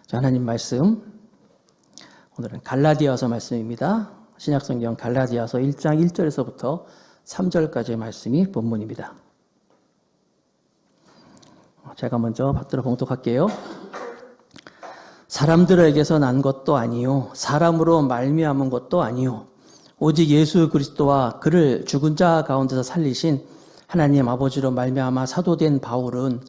자, 하나님 말씀, 오늘은 갈라디아서 말씀입니다. 신약성경 갈라디아서 1장 1절에서부터 3절까지의 말씀이 본문입니다. 제가 먼저 받들어 봉독할게요. 사람들에게서 난 것도 아니요 사람으로 말미암은 것도 아니요 오직 예수 그리스도와 그를 죽은 자 가운데서 살리신 하나님 아버지로 말미암아 사도된 바울은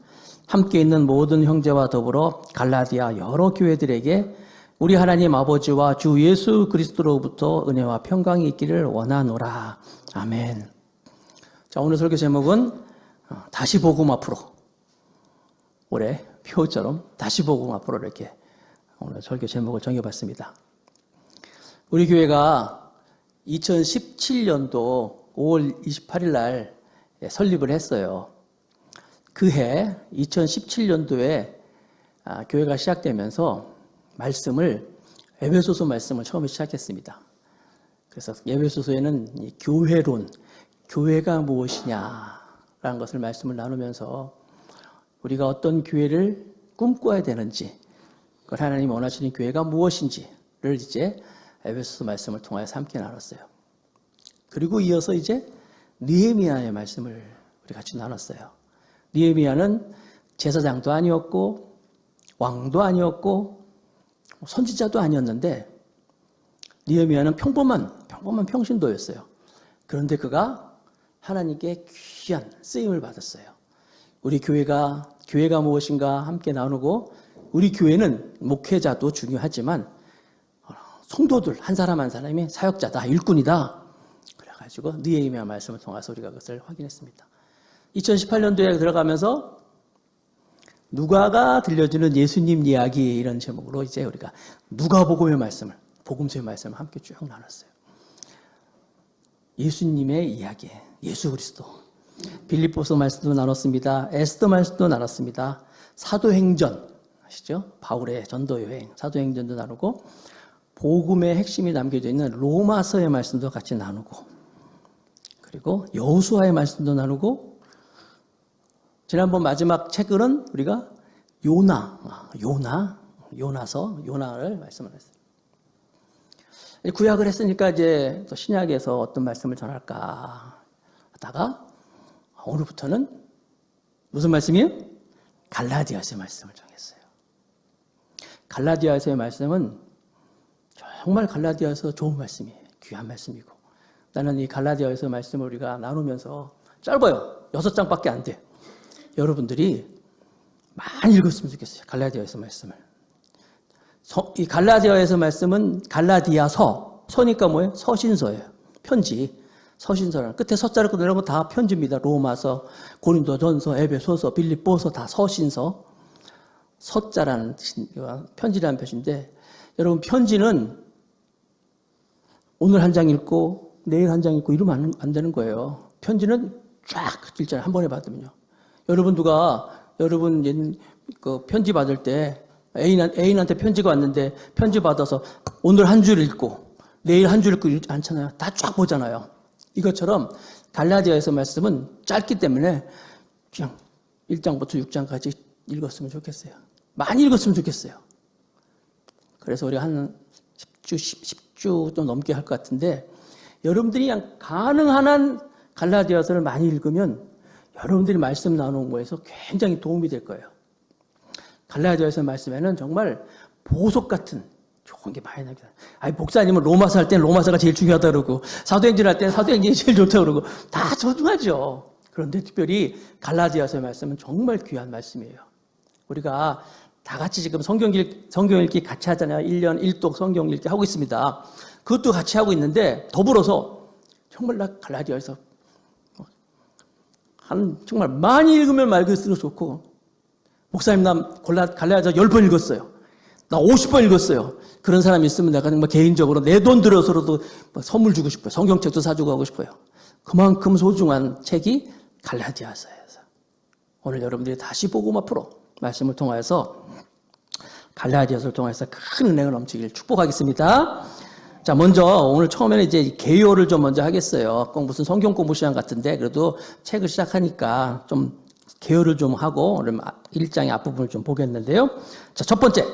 함께 있는 모든 형제와 더불어 갈라디아 여러 교회들에게 우리 하나님 아버지와 주 예수 그리스도로부터 은혜와 평강이 있기를 원하노라. 아멘. 자, 오늘 설교 제목은 다시 복음 앞으로. 올해 표처럼 다시 복음 앞으로 이렇게 오늘 설교 제목을 정해봤습니다. 우리 교회가 2017년도 5월 28일 날 설립을 했어요. 그해 2017년도에 교회가 시작되면서 말씀을 에베소서 말씀을 처음에 시작했습니다. 그래서 에베소서에는 교회론, 교회가 무엇이냐라는 것을 말씀을 나누면서 우리가 어떤 교회를 꿈꿔야 되는지, 그걸 하나님이 원하시는 교회가 무엇인지를 이제 에베소서 말씀을 통하여서 함께 나눴어요. 그리고 이어서 이제 느헤미야의 말씀을 우리 같이 나눴어요. 느헤미야는 제사장도 아니었고 왕도 아니었고 선지자도 아니었는데 느헤미야는 평범한 평신도였어요. 그런데 그가 하나님께 귀한 쓰임을 받았어요. 우리 교회가 무엇인가 함께 나누고, 우리 교회는 목회자도 중요하지만 성도들 한 사람 한 사람이 사역자다, 일꾼이다. 그래가지고 느헤미야 말씀을 통해서 우리가 그것을 확인했습니다. 2018년도에 들어가면서 누가가 들려주는 예수님 이야기, 이런 제목으로 이제 우리가 누가복음의 말씀을, 복음서의 말씀을 함께 쭉 나눴어요. 예수님의 이야기, 예수 그리스도. 빌립보서 말씀도 나눴습니다. 에스더 말씀도 나눴습니다. 사도행전 아시죠? 바울의 전도 여행, 사도행전도 나누고, 복음의 핵심이 담겨져 있는 로마서의 말씀도 같이 나누고, 그리고 여호수아의 말씀도 나누고, 지난번 마지막 책은 우리가 요나를 말씀을 했어요. 구약을 했으니까 이제 또 신약에서 어떤 말씀을 전할까 하다가 오늘부터는 무슨 말씀이에요? 갈라디아서의 말씀을 정했어요. 갈라디아서의 말씀은 정말 갈라디아서 좋은 말씀이에요. 귀한 말씀이고, 나는 이 갈라디아서 말씀을 우리가 나누면서 짧아요. 6장밖에 안 돼. 여러분들이 많이 읽었으면 좋겠어요. 갈라디아서 말씀을. 이 갈라디아서 말씀은 갈라디아서, 서니까 뭐예요? 서신서예요. 편지. 서신서라는, 끝에 서자를 끊는 건 다 편지입니다. 로마서, 고린도전서, 에베소서, 빌립보서 다 서신서. 서자라는 편지라는 뜻인데, 여러분 편지는 오늘 한 장 읽고 내일 한 장 읽고 이러면 안 되는 거예요. 편지는 쫙 일자리 한 번에 받으면요. 여러분 그 편지 받을 때 애인한테 편지가 왔는데 편지 받아서 오늘 한 줄 읽고 내일 한 줄 읽고 이러지 않잖아요. 다 쫙 보잖아요. 이것처럼 갈라디아에서 말씀은 짧기 때문에 그냥 1장부터 6장까지 읽었으면 좋겠어요. 많이 읽었으면 좋겠어요. 그래서 우리가 한 10주 좀 넘게 할 것 같은데, 여러분들이 그냥 가능한 한 갈라디아서를 많이 읽으면 여러분들이 말씀 나누는 거에서 굉장히 도움이 될 거예요. 갈라디아서 말씀에는 정말 보석 같은 좋은 게 많이 나옵니다. 목사님은 로마서 할 때는 로마서가 제일 중요하다 그러고, 사도행전 할 때는 사도행전이 제일 좋다 그러고, 다 소중하죠. 그런데 특별히 갈라디아서 말씀은 정말 귀한 말씀이에요. 우리가 다 같이 지금 성경 읽기 같이 하잖아요. 1년 1독 성경 읽기 하고 있습니다. 그것도 같이 하고 있는데, 더불어서 정말 갈라디아서 정말 많이 읽으면 말할수록 좋고, 목사님 나 갈라디아서 10번 읽었어요. 나 50번 읽었어요. 그런 사람이 있으면 내가 정말 개인적으로 내 돈 들여서라도 선물 주고 싶어요. 성경책도 사주고 하고 싶어요. 그만큼 소중한 책이 갈라디아서예요. 오늘 여러분들이 다시 복음 앞으로 말씀을 통해서, 갈라디아서를 통해서 큰 은혜가 넘치길 축복하겠습니다. 자, 먼저 오늘 처음에는 이제 개요를 좀 먼저 하겠어요. 꼭 무슨 성경 공부 시간 같은데, 그래도 책을 시작하니까 좀 개요를 좀 하고 오늘 1장의 앞부분을 좀 보겠는데요. 자, 첫 번째,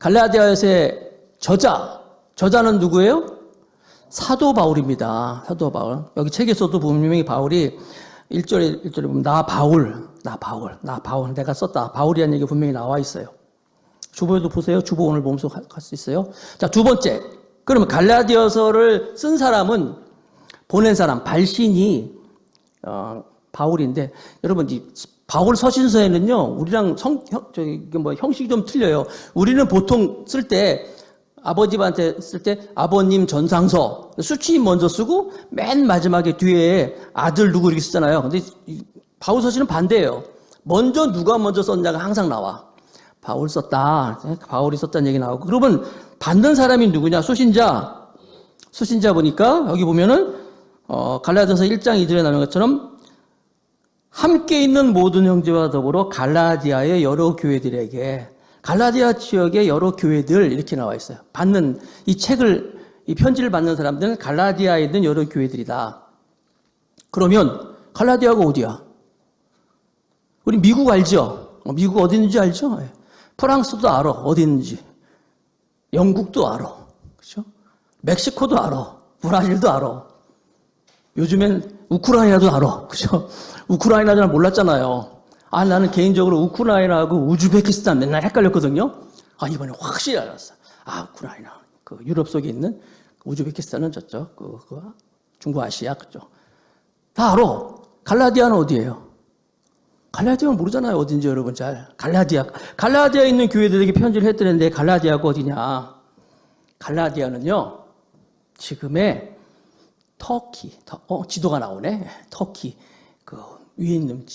갈라디아서의 저자는 누구예요? 사도 바울입니다. 사도 바울. 여기 책에서도 분명히 바울이 1절에 보면 나 바울, 내가 썼다. 바울이라는 얘기 분명히 나와 있어요. 주보에도 보세요. 주보 오늘 보면서 갈 수 있어요. 자, 두 번째. 그러면 갈라디아서를 쓴 사람은 보낸 사람, 발신이 바울인데, 여러분, 이 바울 서신서에는요, 우리랑 형식이 좀 틀려요. 우리는 보통 쓸 때, 아버지한테 쓸 때, 아버님 전상서, 수취인 먼저 쓰고, 맨 마지막에 뒤에 아들 누구 이렇게 쓰잖아요. 근데 바울 서신은 반대예요. 누가 먼저 썼냐가 항상 나와. 바울 썼다. 바울이 썼다는 얘기 나오고. 그러면 받는 사람이 누구냐? 수신자 보니까, 여기 보면은, 갈라디아서 1장 2절에 나오는 것처럼, 함께 있는 모든 형제와 더불어 갈라디아의 여러 교회들에게, 갈라디아 지역의 여러 교회들 이렇게 나와 있어요. 이 편지를 받는 사람들은 갈라디아에 있는 여러 교회들이다. 그러면 갈라디아가 어디야? 우리 미국 알죠? 미국 어디 있는지 알죠? 프랑스도 알아. 어디 있는지. 영국도 알아. 그렇죠? 멕시코도 알아. 브라질도 알아. 요즘엔 우크라이나도 알아. 그죠? 우크라이나 잘 몰랐잖아요. 나는 개인적으로 우크라이나하고 우즈베키스탄 맨날 헷갈렸거든요. 이번에 확실히 알았어. 우크라이나. 그 유럽 속에 있는 우즈베키스탄은 저쪽, 중부 아시아, 그쪽. 다 알아. 갈라디아는 어디예요? 갈라디아는 모르잖아요. 어딘지 여러분 잘. 갈라디아에 있는 교회들에게 편지를 했더랬는데 갈라디아가 어디냐? 갈라디아는요, 지금의 터키, 지도가 나오네. 터키, 그 위에 있는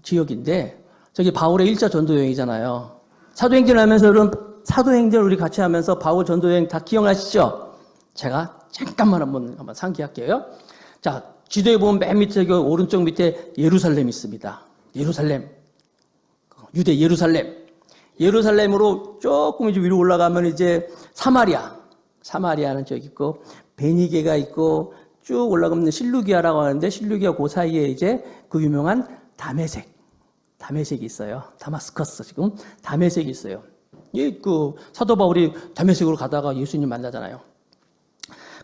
지역인데, 저기 바울의 1차 전도여행이잖아요. 사도행전을 하면서 여러분, 사도행전 우리 같이 하면서 바울 전도여행 다 기억나시죠? 제가 잠깐만 한번 상기할게요. 자, 지도에 보면 맨 밑에 오른쪽 밑에 예루살렘이 있습니다. 예루살렘. 유대 예루살렘. 예루살렘으로 조금 이제 위로 올라가면 이제 사마리아는 저기 있고, 베니게가 있고, 쭉 올라가면 실루기아라고 하는데, 실루기아 그 사이에 이제 그 유명한 다메섹이 있어요. 다마스커스 지금 다메섹이 있어요. 사도 바울이 다메섹으로 가다가 예수님 만나잖아요.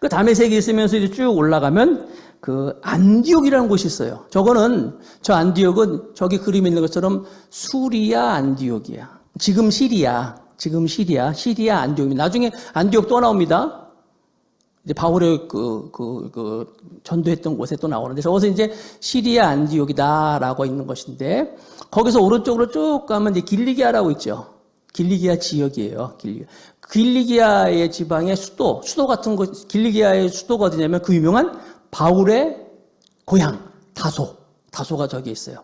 그 다메섹이 있으면서 이제 쭉 올라가면 그 안디옥이라는 곳이 있어요. 저 안디옥은 저기 그림에 있는 것처럼 수리아 안디옥이야. 지금 시리아 안디옥입니다. 나중에 안디옥 또 나옵니다. 이제 바울의 전도했던 곳에 또 나오는데, 저것은 이제 시리아 안디옥이다라고 있는 것인데, 거기서 오른쪽으로 쭉 가면 이제 길리기아라고 있죠. 길리기아 지역이에요. 길리기아의 지방의 수도 같은 곳, 길리기아의 수도가 어디냐면 그 유명한 바울의 고향, 다소가 저기 있어요.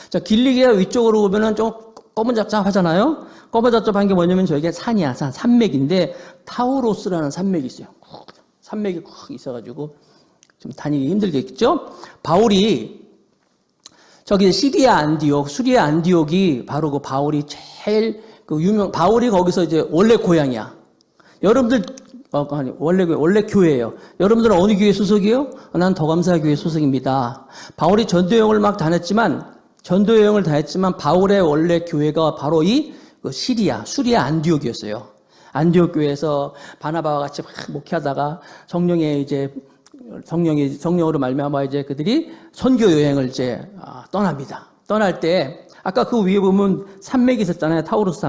자, 길리기아 위쪽으로 보면은 좀 꺼문잡잡하잖아요? 꺼문잡잡한 게 뭐냐면 저기가 산맥인데, 타우로스라는 산맥이 있어요. 산맥이 확 있어가지고 좀 다니기 힘들겠죠? 바울이 저기 수리아 안디옥이 바로 그 바울이 제일 바울이 거기서 이제 원래 고향이야. 여러분들 원래 교회예요. 여러분들은 어느 교회 소속이에요? 난 더감사교회 소속입니다. 바울이 전도여행을 다했지만 바울의 원래 교회가 바로 이 수리아 안디옥이었어요. 안디옥 교회에서 바나바와 같이 막 목회하다가 성령으로 말미암아 이제 그들이 선교 여행을 이제 떠납니다. 떠날 때 아까 그 위에 보면 산맥이 있었잖아요. 타우로스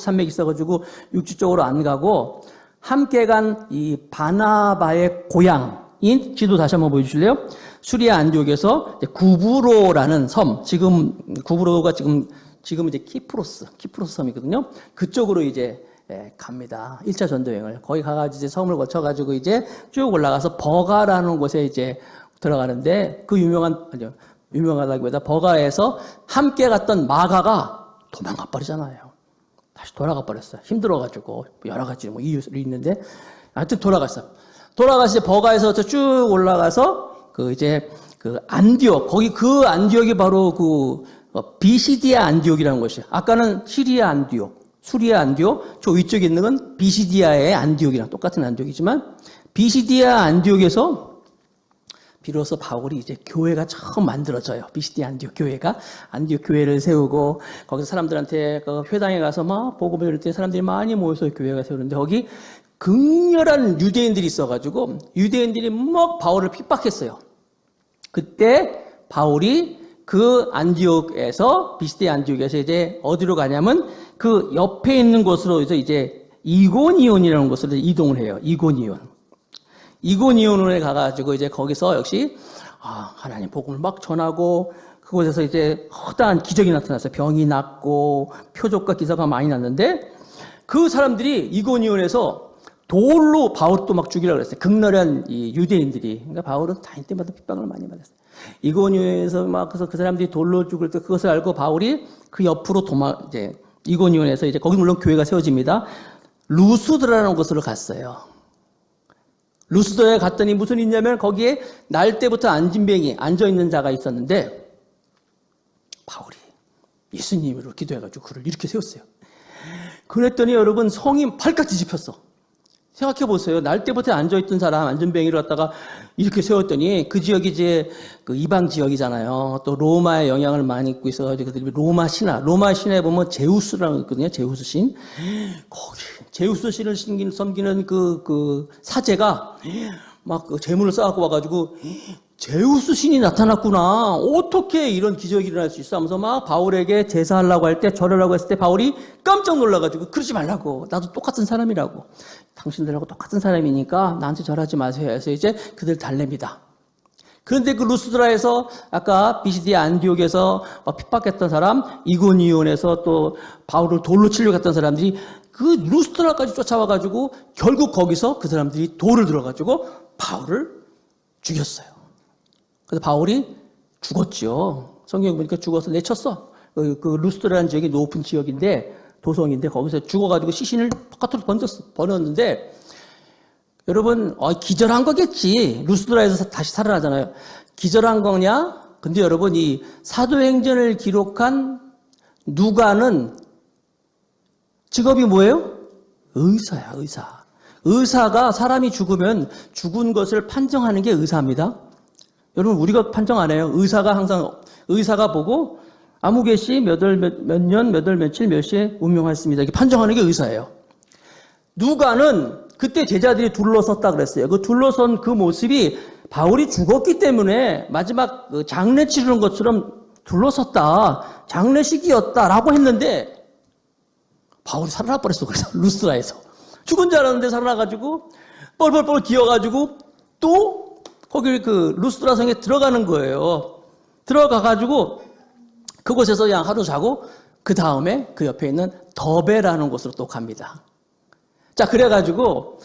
산맥이 있어가지고 육지 쪽으로 안 가고 함께 간 이 바나바의 고향인 지도 다시 한번 보여주실래요? 수리아 안디옥에서 구브로라는 섬, 구브로가 지금 이제 키프로스 섬이거든요. 그쪽으로 이제 갑니다. 1차 전도여행을. 거기 가가지고 이제 섬을 거쳐가지고 이제 쭉 올라가서 버가라는 곳에 이제 들어가는데, 유명하다기보다 버가에서 함께 갔던 마가가 도망가 버리잖아요. 다시 돌아가 버렸어요. 힘들어가지고. 여러 가지 이유가 있는데, 하여튼 돌아가서 버가에서 쭉 올라가서 안디옥, 그 안디옥이 바로 비시디아 안디옥이라는 곳이에요. 아까는 수리아 안디옥, 저 위쪽에 있는 건 비시디아의 안디옥이랑 똑같은 안디옥이지만, 비시디아 안디옥에서 비로소 바울이 이제 교회가 처음 만들어져요. 비시디 안디옥 교회가. 안디옥 교회를 세우고, 거기서 사람들한테 그 회당에 가서 막 복음을 들을 때 사람들이 많이 모여서 교회가 세우는데, 거기 극렬한 유대인들이 있어가지고, 유대인들이 막 바울을 핍박했어요. 그때 바울이 그 안디옥에서, 비시디 안디옥에서 이제 어디로 가냐면, 그 옆에 있는 곳으로 이제 이고니온이라는 곳으로 이동을 해요. 이고니온에 가가지고 이제 거기서 역시 하나님 복음을 막 전하고, 그곳에서 이제 허다한 기적이 나타났어요. 병이 낫고 표적과 기사가 많이 났는데, 그 사람들이 이고니온에서 돌로 바울도 막 죽이려고 그랬어요. 극렬한 이 유대인들이. 그러니까 바울은 다닐 때마다 핍박을 많이 받았어요. 이고니온에서 막 그래서 그 사람들이 돌로 죽을 때 그것을 알고 바울이 그 옆으로 이제 이고니온에서 이제 거기 물론 교회가 세워집니다. 루스드라는 곳으로 갔어요. 루스드라에 갔더니 무슨 있냐면 거기에 날 때부터 안진뱅이 앉아있는 자가 있었는데, 바울이 예수님으로 기도해가지고 그를 이렇게 세웠어요. 그랬더니 여러분 성이 팔깍 뒤집혔어. 생각해보세요. 날 때부터 앉아있던 사람, 안전뱅이를 갖다가 이렇게 세웠더니, 그 지역이 이제 그 이방 지역이잖아요. 또 로마의 영향을 많이 입고 있어가지고, 그들이 로마 신화에 보면 제우스라는 거 있거든요. 제우스 신. 거기, 제우스 신을 섬기는 그 사제가 막 그 재물을 쌓아갖고 와가지고, 제우스 신이 나타났구나. 어떻게 이런 기적이 일어날 수 있어? 하면서 막 바울에게 제사하려고 할 때, 절하려고 했을 때 바울이 깜짝 놀라가지고, 그러지 말라고. 나도 똑같은 사람이라고. 당신들하고 똑같은 사람이니까 나한테 절하지 마세요. 해서 이제 그들 달랩니다. 그런데 그 루스드라에서 아까 비시디 안디옥에서 핍박했던 사람, 이고니온에서 또 바울을 돌로 치려고 했던 사람들이 그 루스드라까지 쫓아와가지고 결국 거기서 그 사람들이 돌을 들어가지고 바울을 죽였어요. 그래서 바울이 죽었죠. 성경 보니까 죽어서 내쳤어. 그 루스드라는 지역이 높은 지역인데, 도성인데 거기서 죽어가지고 시신을 바깥으로 버렸는데, 여러분 기절한 거겠지. 루스드라에서 다시 살아나잖아요. 기절한 거냐? 근데 여러분 이 사도행전을 기록한 누가는 직업이 뭐예요? 의사야, 의사. 의사가 사람이 죽으면 죽은 것을 판정하는 게 의사입니다. 여러분 우리가 판정 안 해요. 의사가 항상 의사가 보고 아무개씨 몇 년, 몇 월, 며칠, 몇 시에 운명하였습니다. 이렇게 판정하는 게 의사예요. 누가는 그때 제자들이 둘러섰다 그랬어요. 그 둘러선 그 모습이 바울이 죽었기 때문에 마지막 그 장례 치르는 것처럼 둘러섰다. 장례식이었다라고 했는데 바울이 살아나 버렸어. 그래서 루스드라에서. 죽은 줄 알았는데 살아나가지고 뻘뻘뻘 기어가지고 또 거기 그 루스드라 성에 들어가는 거예요. 들어가가지고 그곳에서 그냥 하루 자고 그 다음에 그 옆에 있는 더베라는 곳으로 또 갑니다. 자, 그래가지고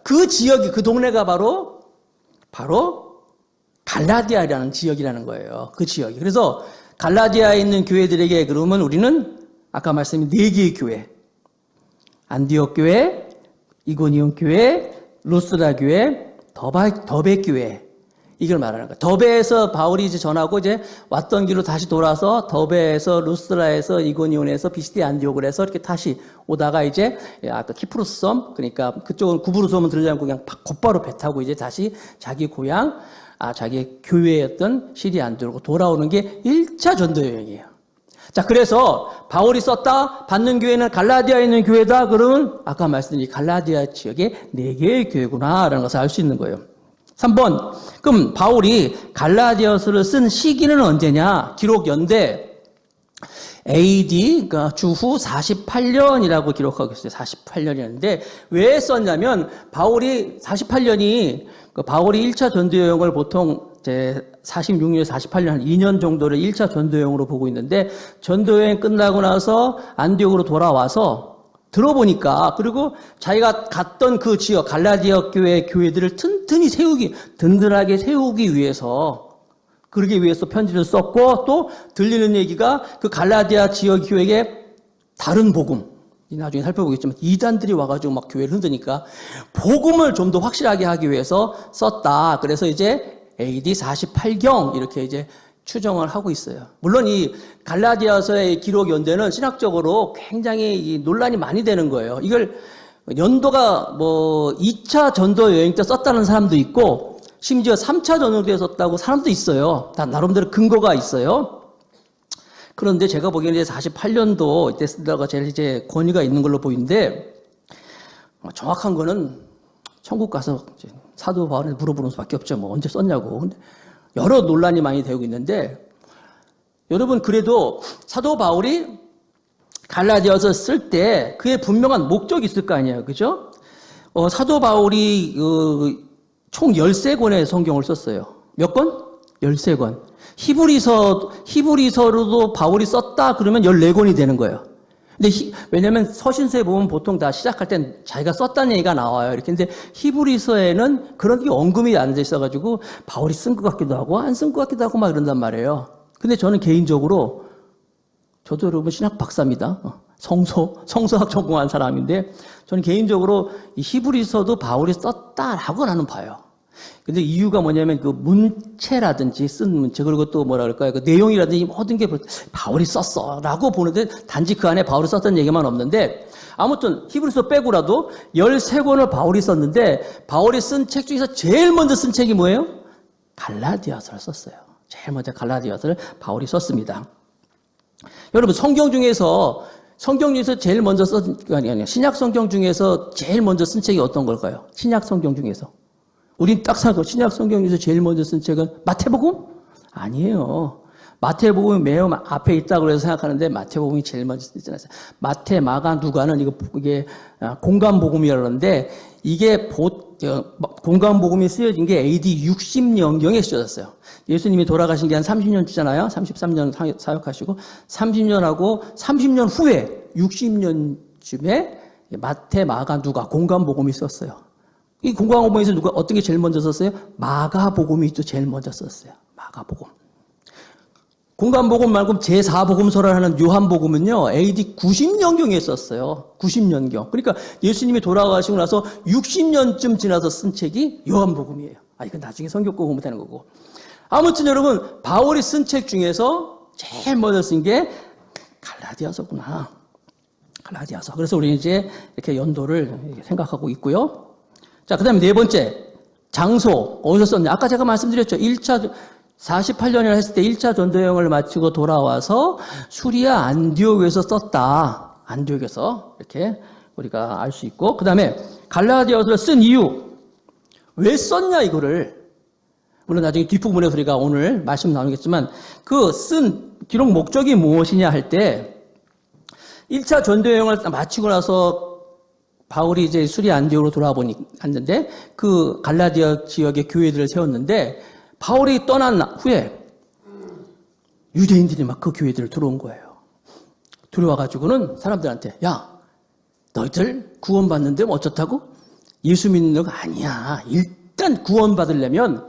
그 지역이 그 동네가 바로 갈라디아라는 지역이라는 거예요. 그 지역이. 그래서 갈라디아에 있는 교회들에게 그러면 우리는 아까 말씀드린 4개의 교회, 안디옥 교회, 이고니온 교회, 루스드라 교회, 더베 교회, 이걸 말하는 거예요. 더베에서 바울이 이제 전하고 이제 왔던 길로 다시 돌아서 더베에서 루스드라에서 이고니온에서 비시디 안디옥을 해서 이렇게 다시 오다가 이제 아까 키프로스 섬, 그러니까 그쪽은 구브로 섬은 들지 않고 그냥 곧바로 배 타고 이제 다시 자기 고향, 자기 교회였던 시리 안디옥으로 돌아오는 게 1차 전도 여행이에요. 자, 그래서 바울이 썼다 받는 교회는 갈라디아에 있는 교회다. 그러면 아까 말씀드린 갈라디아 지역에 4개의 교회구나라는 것을 알 수 있는 거예요. 3번. 그럼 바울이 갈라디아서를 쓴 시기는 언제냐? 기록 연대 AD, 그러니까 주후 48년이라고 기록하고 있어요. 48년이었는데 왜 썼냐면 바울이 48년이 바울이 1차 전도여행을 보통 제 46년, 48년 한 2년 정도를 1차 전도여행으로 보고 있는데 바울여행 끝나고 나서 안디옥으로 돌아와서 들어보니까 그리고 자기가 갔던 그 지역 갈라디아 교회들을 든든하게 세우기 위해서 그러기 위해서 편지를 썼고 또 들리는 얘기가 그 갈라디아 지역 교회에 다른 복음 나중에 살펴보겠지만 이단들이 와가지고 막 교회를 흔드니까 복음을 좀 더 확실하게 하기 위해서 썼다. 그래서 이제 AD 48경 이렇게 이제 추정을 하고 있어요. 물론 이 갈라디아서의 기록 연대는 신학적으로 굉장히 논란이 많이 되는 거예요. 이걸 연도가 2차 전도 여행 때 썼다는 사람도 있고 심지어 3차 전도에 썼다고 사람도 있어요. 다 나름대로 근거가 있어요. 그런데 제가 보기에는 이제 48년도 이때 쓰다가 제일 이제 권위가 있는 걸로 보이는데, 정확한 거는 천국 가서 사도 바울한테 물어보는 수밖에 없죠. 뭐 언제 썼냐고. 근데 여러 논란이 많이 되고 있는데, 여러분 그래도 사도 바울이 갈라디아서 쓸 때 그의 분명한 목적이 있을 거 아니에요. 그죠? 사도 바울이 총 13권의 성경을 썼어요. 몇 권? 13권. 히브리서로도 바울이 썼다 그러면 14권이 되는 거예요. 근데 왜냐면 서신서에 보면 보통 다 시작할 땐 자기가 썼다는 얘기가 나와요. 이렇게. 근데 히브리서에는 그런 게 언급이 안 돼 있어가지고 바울이 쓴 것 같기도 하고 안 쓴 것 같기도 하고 막 이런단 말이에요. 근데 저는 개인적으로, 저도 여러분 신학 박사입니다. 성서학 전공한 사람인데, 저는 개인적으로 이 히브리서도 바울이 썼다라고 나는 봐요. 근데 이유가 뭐냐면 그 문체라든지 쓴 문체, 그리고 또 뭐라 그럴까요? 그 내용이라든지 모든 게 바울이 썼어라고 보는데, 단지 그 안에 바울이 썼던 얘기만 없는데, 아무튼 히브리서 빼고라도 13권을 바울이 썼는데, 바울이 쓴 책 중에서 제일 먼저 쓴 책이 뭐예요? 갈라디아서를 썼어요. 제일 먼저 갈라디아서를 바울이 썼습니다. 여러분 성경 중에서 제일 먼저 쓴, 아니 신약 성경 중에서 제일 먼저 쓴 책이 어떤 걸까요? 신약 성경 중에서 우린 딱 사고 신약 성경 중에서 제일 먼저 쓴 책은 마태복음? 아니에요. 마태복음이 매우 앞에 있다고 해서 생각하는데 마태복음이 제일 먼저 쓰지 않았어요. 마태, 마가, 누가는 이게 공간복음이라고 그러는데, 이게 공간복음이 쓰여진 게 AD 60년경에 쓰여졌어요. 예수님이 돌아가신 게 한 30년쯤잖아요. 33년 사역하시고 30년하고 30년 후에 60년쯤에 마태, 마가, 누가 공간복음이 썼어요. 이 공간복음에서 누가 어떤 게 제일 먼저 썼어요? 마가복음이 또 제일 먼저 썼어요. 마가복음. 공간복음 말고 제4복음서를 하는 요한복음은요, AD 90년경에 썼어요. 90년경. 그러니까 예수님이 돌아가시고 나서 60년쯤 지나서 쓴 책이 요한복음이에요. 이건 나중에 성경 거 보면 되는 거고. 아무튼 여러분, 바울이 쓴 책 중에서 제일 먼저 쓴 게 갈라디아서구나. 갈라디아서. 그래서 우리 이제 이렇게 연도를 이렇게 생각하고 있고요. 자, 그 다음에 네 번째. 장소. 어디서 썼냐? 아까 제가 말씀드렸죠. 48년을 했을 때 1차 전도 여행을 마치고 돌아와서 수리아 안디옥에서 썼다. 안디옥에서 이렇게 우리가 알 수 있고, 그 다음에 갈라디아서를 쓴 이유, 왜 썼냐 이거를, 물론 나중에 뒷부분에서 우리가 오늘 말씀 나누겠지만 그 쓴 기록 목적이 무엇이냐 할 때, 1차 전도 여행을 마치고 나서 바울이 이제 수리아 안디옥으로 돌아보니 갔는데, 그 갈라디아 지역의 교회들을 세웠는데, 바울이 떠난 후에 유대인들이 막 그 교회들을 들어온 거예요. 들어와가지고는 사람들한테, 야, 너희들 구원받는데 뭐 어쩌다고? 예수 믿는 너가 아니야. 일단 구원받으려면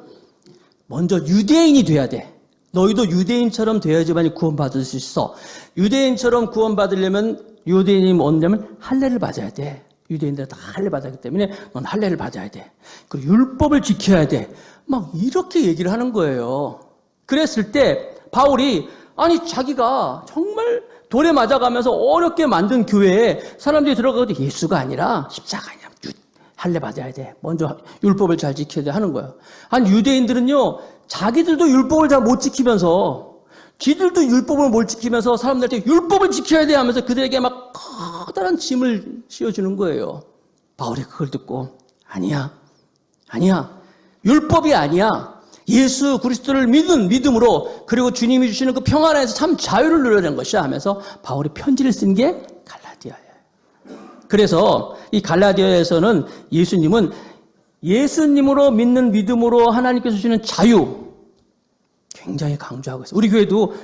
먼저 유대인이 돼야 돼. 너희도 유대인처럼 돼야지만 구원받을 수 있어. 유대인처럼 구원받으려면, 유대인이 뭐냐면 할례를 받아야 돼. 유대인들은 다 할례 받았기 때문에 넌 할례를 받아야 돼. 그리고 율법을 지켜야 돼. 막 이렇게 얘기를 하는 거예요. 그랬을 때 바울이, 아니 자기가 정말 돌에 맞아가면서 어렵게 만든 교회에 사람들이 들어가도 예수가 아니라 십자가 아니라 할례 받아야 돼. 먼저 율법을 잘 지켜야 돼 하는 거예요. 아니 유대인들은요, 자기들도 율법을 잘 못 지키면서, 지들도 율법을 못 지키면서 사람들한테 율법을 지켜야 돼 하면서 그들에게 막 커다란 짐을 씌워주는 거예요. 바울이 그걸 듣고, 아니야. 율법이 아니야. 예수 그리스도를 믿은 믿음으로, 그리고 주님이 주시는 그 평안 안에서 참 자유를 누려낸 것이야 하면서 바울이 편지를 쓴 게 갈라디아예요. 그래서 이 갈라디아에서는 예수님은 예수님으로 믿는 믿음으로 하나님께서 주시는 자유 굉장히 강조하고 있어요. 우리 교회도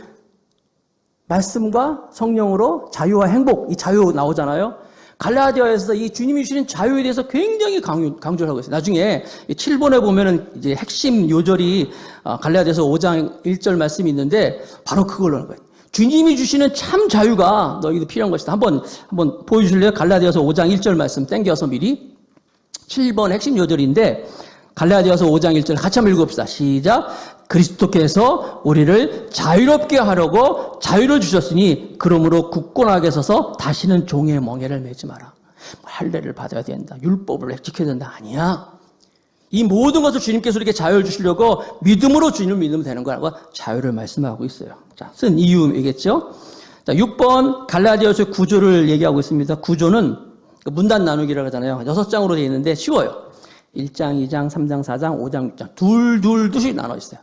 말씀과 성령으로 자유와 행복, 이 자유 나오잖아요. 갈라디아에서 이 주님이 주시는 자유에 대해서 굉장히 강조를 하고 있어요. 나중에 7번에 보면은 이제 핵심 요절이 갈라디아서 5장 1절 말씀이 있는데 바로 그걸로 하는 거예요. 주님이 주시는 참 자유가 너희도 필요한 것이다. 한번 보여주실래요? 갈라디아서 5장 1절 말씀 땡겨서 미리. 7번 핵심 요절인데 갈라디아서 5장 1절 같이 한번 읽어봅시다. 시작. 그리스도께서 우리를 자유롭게 하려고 자유를 주셨으니 그러므로 굳건하게 서서 다시는 종의 멍에를 매지 마라. 할례를 받아야 된다. 율법을 지켜야 된다. 아니야. 이 모든 것을 주님께서 이렇게 자유를 주시려고 믿음으로 주님을 믿으면 되는 거라고 자유를 말씀하고 있어요. 자, 쓴 이유이겠죠? 자, 6번 갈라디아서의 구조를 얘기하고 있습니다. 구조는 문단 나누기라고 하잖아요. 6장으로 되어 있는데 쉬워요. 1장, 2장, 3장, 4장, 5장, 6장 둘둘둘씩 나눠 있어요.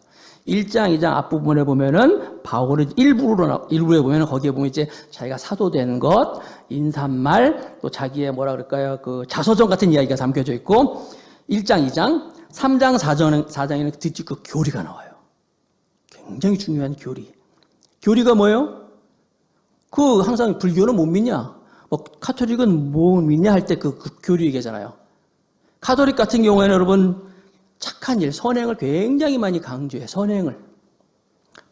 1장, 2장 앞부분에 보면은 바울의 일부에 보면은 거기에 보면 이제 자기가 사도된 것, 인사말, 또 자기의 뭐라 그럴까요? 그 자서전 같은 이야기가 담겨져 있고 1장, 2장, 3장, 4장에는 드디어 그 교리가 나와요. 굉장히 중요한 교리. 교리가 뭐예요? 그 항상 불교는 못 믿냐? 뭐 카톨릭은 뭐 믿냐 할 때 그 교리 얘기잖아요. 카톨릭 같은 경우에는 여러분 착한 일, 선행을 굉장히 많이 강조해. 선행을.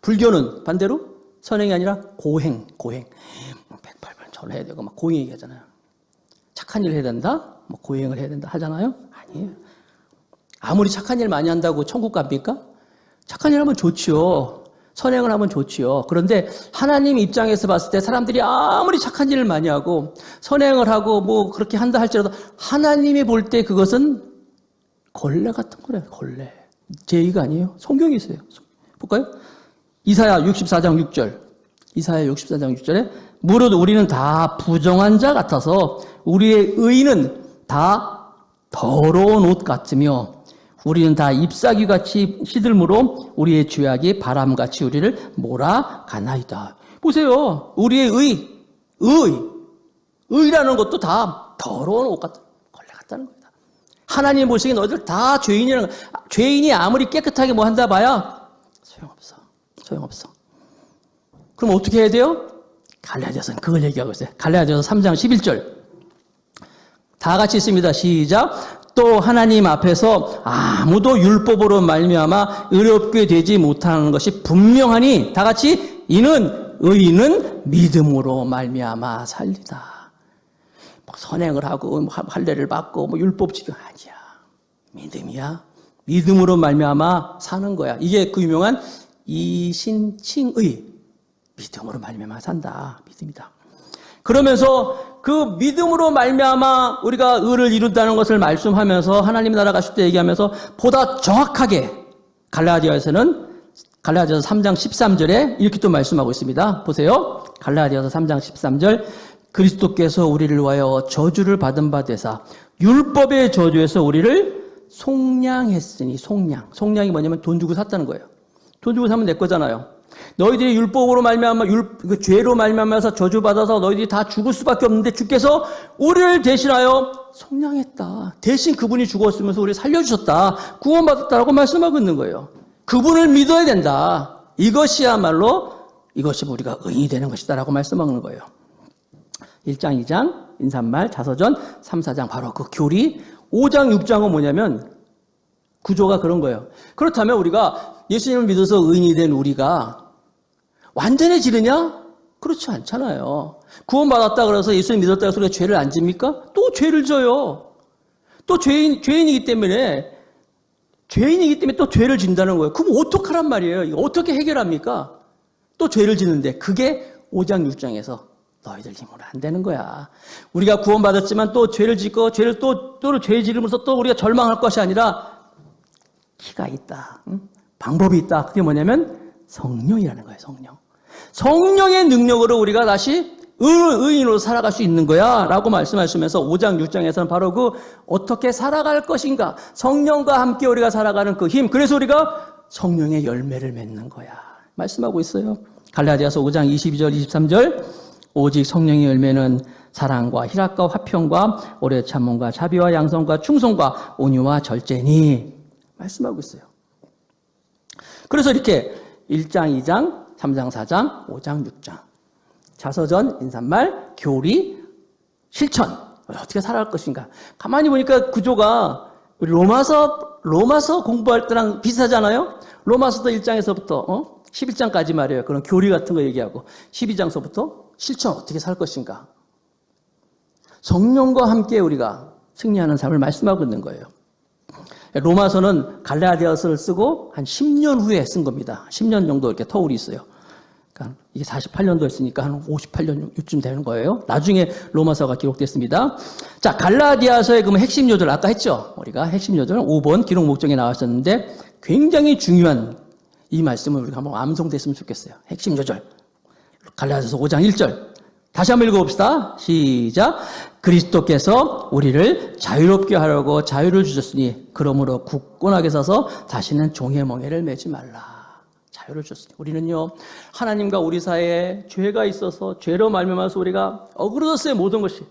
불교는 반대로 선행이 아니라 고행. 108번 절을 해야 되고 막 고행 얘기하잖아요. 착한 일을 해야 된다? 뭐 고행을 해야 된다 하잖아요? 아니에요. 아무리 착한 일 많이 한다고 천국 갑니까? 착한 일 하면 좋지요. 선행을 하면 좋지요. 그런데 하나님 입장에서 봤을 때 사람들이 아무리 착한 일을 많이 하고 선행을 하고 뭐 그렇게 한다 할지라도 하나님이 볼 때 그것은 걸레 같은 거래요. 걸레. 제 얘기가 아니에요. 성경이 있어요. 볼까요? 이사야 64장 6절. 이사야 64장 6절에 무릇 우리는 다 부정한 자 같아서 우리의 의는 다 더러운 옷 같으며 우리는 다 잎사귀같이 시들므로 우리의 죄악이 바람같이 우리를 몰아가나이다. 보세요. 우리의 의라는 것도 다 더러운 옷 같은 걸레 같다는 겁니다. 하나님 보시기에 너희들 다 죄인이라는 거. 죄인이 아무리 깨끗하게 뭐 한다 봐야 소용없어. 그럼 어떻게 해야 돼요? 갈라디아서는 그걸 얘기하고 있어요. 갈라디아서 3장 11절. 다 같이 있습니다. 시작. 또 하나님 앞에서 아무도 율법으로 말미암아 의롭게 되지 못하는 것이 분명하니 다 같이 이는 의인은 믿음으로 말미암아 살리다. 뭐 선행을 하고 할례를 받고 뭐 율법 지켜 아니야. 믿음이야. 믿음으로 말미암아 사는 거야. 이게 그 유명한 이신칭의. 믿음으로 말미암아 산다. 믿음이다. 그러면서 그 믿음으로 말미암아 우리가 의를 이룬다는 것을 말씀하면서 하나님 나라 가실 때 얘기하면서 보다 정확하게 갈라디아서 3장 13절에 이렇게 또 말씀하고 있습니다. 보세요. 갈라디아서 3장 13절 그리스도께서 우리를 위하여 저주를 받은 바 되사 율법의 저주에서 우리를 속량했으니 속량이 뭐냐면 돈 주고 샀다는 거예요. 돈 주고 사면 내 거잖아요. 너희들이 율법으로 말미암아 죄로 말미암아서 저주받아서 너희들이 다 죽을 수밖에 없는데 주께서 우리를 대신하여 속량했다. 대신 그분이 죽었으면서 우리를 살려주셨다. 구원받았다라고 말씀하고 있는 거예요. 그분을 믿어야 된다. 이것이 우리가 의인이 되는 것이다라고 말씀하는 거예요. 1장, 2장, 인사말, 자서전, 3, 4장 바로 그 교리. 5장, 6장은 뭐냐면 구조가 그런 거예요. 그렇다면 우리가 예수님을 믿어서 의인이 된 우리가 완전해지느냐? 그렇지 않잖아요. 구원받았다 그래서 예수님 믿었다 해서 우리가 죄를 안 집니까? 또 죄를 져요. 또 죄인이기 때문에 또 죄를 진다는 거예요. 그럼 어떡하란 말이에요? 이거 어떻게 해결합니까? 또 죄를 지는데 그게 5장, 6장에서 너희들 힘으로 안 되는 거야. 우리가 구원받았지만 또 죄를 짓고 죄를 또 죄 지르면서 또 우리가 절망할 것이 아니라 키가 있다. 응? 방법이 있다. 그게 뭐냐면 성령이라는 거예요. 성령의 능력으로 우리가 다시 의인으로 살아갈 수 있는 거야 라고 말씀하시면서 5장, 6장에서는 바로 그 어떻게 살아갈 것인가 성령과 함께 우리가 살아가는 그 힘 그래서 우리가 성령의 열매를 맺는 거야 말씀하고 있어요. 갈라디아서 5장 22절, 23절 오직 성령의 열매는 사랑과 희락과 화평과 오래 참음과 자비와 양성과 충성과 온유와 절제니 말씀하고 있어요. 그래서 이렇게 1장, 2장, 3장, 4장, 5장, 6장 자서전, 인사말, 교리, 실천 어떻게 살아갈 것인가 가만히 보니까 구조가 우리 로마서 공부할 때랑 비슷하잖아요. 로마서도 1장에서부터 11장까지 말이에요. 그런 교리 같은 거 얘기하고 12장서부터 실천 어떻게 살 것인가 성령과 함께 우리가 승리하는 삶을 말씀하고 있는 거예요. 로마서는 갈라디아서를 쓰고 한 10년 후에 쓴 겁니다. 10년 정도 이렇게 터울이 있어요. 그러니까 이게 48년도였으니까 한 58년쯤 되는 거예요. 나중에 로마서가 기록됐습니다. 자, 갈라디아서의 그러면 핵심 요절 아까 했죠. 우리가 핵심 요절 5번 기록 목적에 나왔었는데 굉장히 중요한 이 말씀을 우리가 한번 암송됐으면 좋겠어요. 핵심 요절. 갈라디아서 5장 1절. 다시 한번 읽어봅시다. 시작. 그리스도께서 우리를 자유롭게 하려고 자유를 주셨으니 그러므로 굳건하게 서서 다시는 종의 멍에를 매지 말라. 자유를 주셨으니 우리는요 하나님과 우리 사이에 죄가 있어서 죄로 말미암아서 우리가 어그러졌어요. 모든 것이.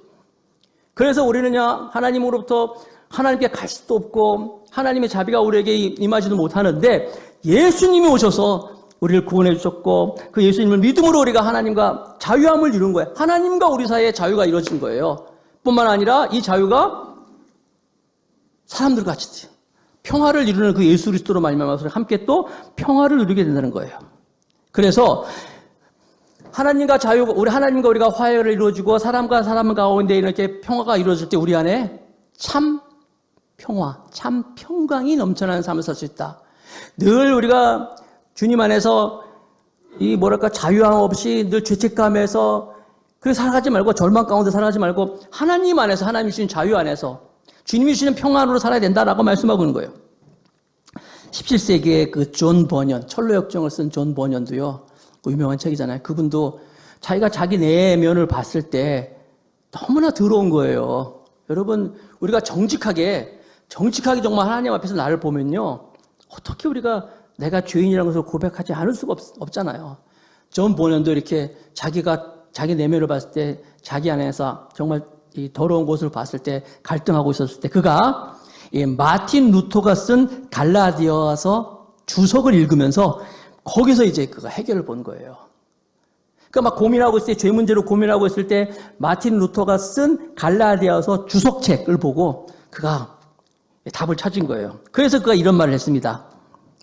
그래서 우리는요 하나님으로부터 하나님께 갈 수도 없고 하나님의 자비가 우리에게 임하지도 못하는데 예수님이 오셔서 우리를 구원해 주셨고 그 예수님을 믿음으로 우리가 하나님과 자유함을 이룬 거예요. 하나님과 우리 사이에 자유가 이루어진 거예요. 뿐만 아니라 이 자유가 사람들과 같이 평화를 이루는 그 예수 그리스도로 말미암아서 함께 또 평화를 누리게 된다는 거예요. 그래서 하나님과 우리가 화해를 이루어지고 사람과 사람 가운데 이렇게 평화가 이루어질 때 우리 안에 참 평화, 참 평강이 넘쳐나는 삶을 살 수 있다. 늘 우리가 주님 안에서 자유함 없이 늘 죄책감에서 그렇게 살아가지 말고 절망 가운데 살아가지 말고 하나님 안에서 하나님이 주신 자유 안에서 주님이 주시는 평안으로 살아야 된다라고 말씀하고 있는 거예요. 17세기의 그 존 버년, 철로역정을 쓴 존 버년도요. 그 유명한 책이잖아요. 그분도 자기가 자기 내면을 봤을 때 너무나 더러운 거예요. 여러분, 우리가 정직하게 정말 하나님 앞에서 나를 보면요. 어떻게 우리가 내가 죄인이라는 것을 고백하지 않을 수가 없잖아요. 존 버년도 이렇게 자기 내면을 봤을 때 자기 안에서 정말 이 더러운 곳을 봤을 때 갈등하고 있었을 때 그가 마틴 루터가 쓴 갈라디아서 주석을 읽으면서 거기서 이제 그가 해결을 본 거예요. 그러니까 막 고민하고 있을 때 죄 문제로 고민하고 있을 때 마틴 루터가 쓴 갈라디아서 주석책을 보고 그가 답을 찾은 거예요. 그래서 그가 이런 말을 했습니다.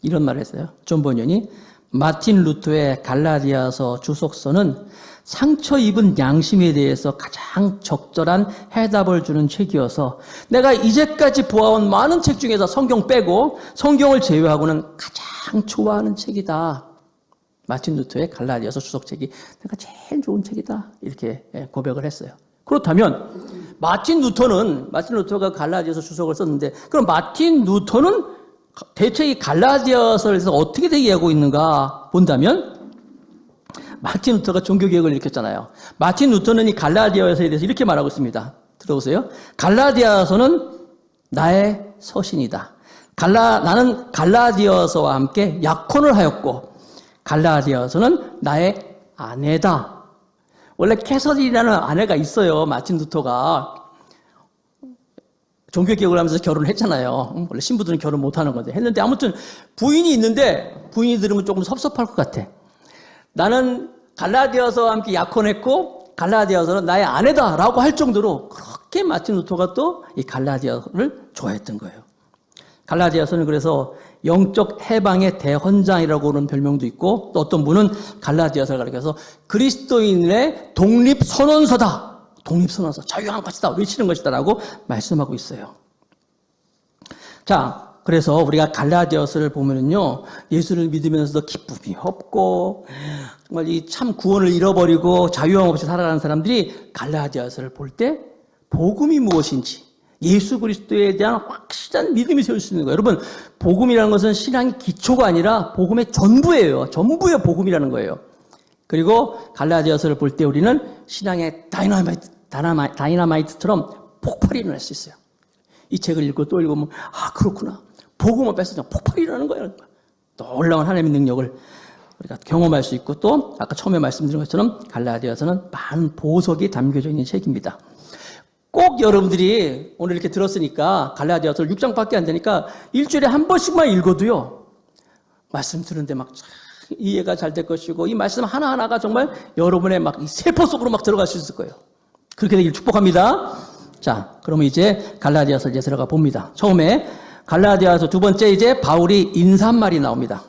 이런 말을 했어요. 존 버년이 마틴 루터의 갈라디아서 주석서는 상처 입은 양심에 대해서 가장 적절한 해답을 주는 책이어서 내가 이제까지 보아온 많은 책 중에서 성경 빼고 성경을 제외하고는 가장 좋아하는 책이다. 마틴 루터의 갈라디아서 주석책이 내가 제일 좋은 책이다. 이렇게 고백을 했어요. 그렇다면 마틴 루터가 갈라디아서 주석을 썼는데 그럼 마틴 루터는 대체 이 갈라디아서에서 어떻게 얘기하고 있는가 본다면 마틴 루터가 종교개혁을 일으켰잖아요. 마틴 루터는 이 갈라디아서에 대해서 이렇게 말하고 있습니다. 들어보세요. 갈라디아서는 나의 서신이다. 나는 갈라디아서와 함께 약혼을 하였고 갈라디아서는 나의 아내다. 원래 캐서린이라는 아내가 있어요. 마틴 루터가. 종교개혁을 하면서 결혼을 했잖아요. 원래 신부들은 결혼 못하는 건데 했는데 아무튼 부인이 있는데 부인이 들으면 조금 섭섭할 것 같아. 나는 갈라디아서와 함께 약혼했고 갈라디아서는 나의 아내다라고 할 정도로 그렇게 마틴 루터가 또 이 갈라디아서를 좋아했던 거예요. 갈라디아서는 그래서 영적 해방의 대헌장이라고 하는 별명도 있고 또 어떤 분은 갈라디아서를 가리켜서 그리스도인의 독립선언서다. 독립선언서, 자유한 것이다, 외치는 것이다라고 말씀하고 있어요. 자, 그래서 우리가 갈라디아서를 보면은요, 예수를 믿으면서도 기쁨이 없고, 정말 이 참 구원을 잃어버리고 자유함 없이 살아가는 사람들이 갈라디아서를 볼 때 복음이 무엇인지, 예수 그리스도에 대한 확실한 믿음이 세울 수 있는 거예요. 여러분, 복음이라는 것은 신앙의 기초가 아니라 복음의 전부예요. 전부의 복음이라는 거예요. 그리고 갈라디아서를 볼 때 우리는 신앙의 다이너마이트처럼 폭발이 일어날 수 있어요. 이 책을 읽고 또 읽으면 그렇구나. 복음을 뺏어서 폭발이 일어나는 거예요. 놀라운 하나님의 능력을 우리가 경험할 수 있고 또 아까 처음에 말씀드린 것처럼 갈라디아서는 많은 보석이 담겨져 있는 책입니다. 꼭 여러분들이 오늘 이렇게 들었으니까 갈라디아서를 6장밖에 안 되니까 일주일에 한 번씩만 읽어도요. 말씀 들은데 막 이해가 잘 될 것이고 이 말씀 하나하나가 정말 여러분의 막 이 세포 속으로 막 들어갈 수 있을 거예요. 그렇게 되길 축복합니다. 자, 그러면 이제 갈라디아서 이제 들어가 봅니다. 처음에 갈라디아서 두 번째 이제 바울이 인사말이 나옵니다.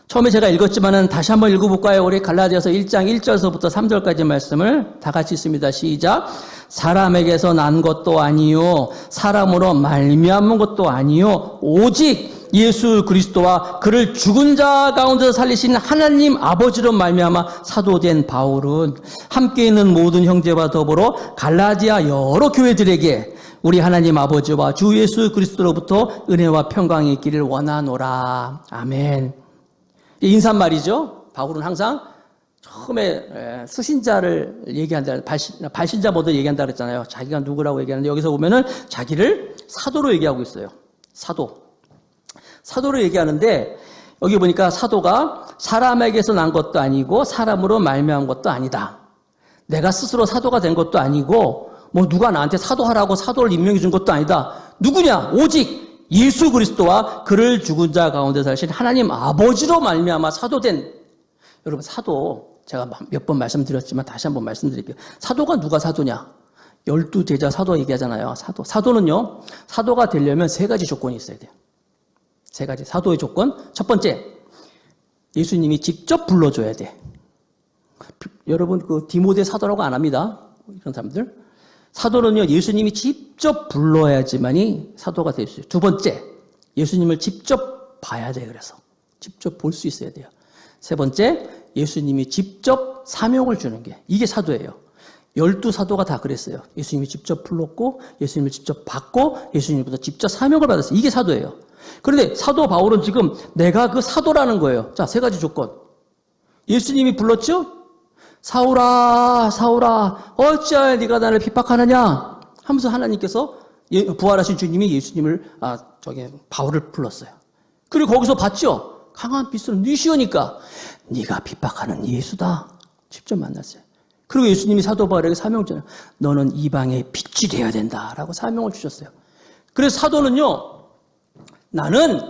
처음에 제가 읽었지만은 다시 한번 읽어볼까요? 우리 갈라디아서 1장 1절서부터 3절까지 말씀을 다 같이 읽습니다. 시작. 사람에게서 난 것도 아니요 사람으로 말미암은 것도 아니요 오직 예수 그리스도와 그를 죽은 자 가운데서 살리신 하나님 아버지로 말미암아 사도된 바울은 함께 있는 모든 형제와 더불어 갈라디아 여러 교회들에게 우리 하나님 아버지와 주 예수 그리스도로부터 은혜와 평강이 있기를 원하노라. 아멘. 인사말이죠. 바울은 항상 처음에 수신자를 얘기한다, 발신자 모두 얘기한다 그랬잖아요. 자기가 누구라고 얘기하는데 여기서 보면은 자기를 사도로 얘기하고 있어요. 사도로 얘기하는데 여기 보니까 사도가 사람에게서 난 것도 아니고 사람으로 말미암은 것도 아니다. 내가 스스로 사도가 된 것도 아니고 뭐 누가 나한테 사도하라고 사도를 임명해 준 것도 아니다. 누구냐? 오직 예수 그리스도와 그를 죽은 자 가운데 사신 하나님 아버지로 말미암아 사도된. 여러분, 사도 제가 몇 번 말씀드렸지만 다시 한번 말씀드릴게요. 사도가 누가 사도냐? 12제자 사도 얘기하잖아요. 사도는요, 사도가 되려면 3가지 조건이 있어야 돼요. 3가지 사도의 조건. 첫 번째, 예수님이 직접 불러줘야 돼. 여러분, 그 디모데 사도라고 안 합니다. 이런 사람들. 사도는요, 예수님이 직접 불러야지만이 사도가 될 수 있어요. 두 번째, 예수님을 직접 봐야 돼. 그래서 직접 볼 수 있어야 돼요. 세 번째, 예수님이 직접 사명을 주는 게, 이게 사도예요. 12사도가 다 그랬어요. 예수님이 직접 불렀고, 예수님을 직접 받고, 예수님부터 직접 사명을 받았어요. 이게 사도예요. 그런데 사도 바울은 지금 내가 그 사도라는 거예요. 자, 3가지 조건. 예수님이 불렀죠? 사울아, 사울아, 어찌하여 네가 나를 핍박하느냐? 하면서 하나님께서, 부활하신 주님이 예수님을, 바울을 불렀어요. 그리고 거기서 봤죠? 강한 빛으로 니시오니까 네가 핍박하는 예수다. 직접 만났어요. 그리고 예수님이 사도 바울에게 사명을 주잖아요. 너는 이방의 빛이 되어야 된다라고 사명을 주셨어요. 그래서 사도는요, 나는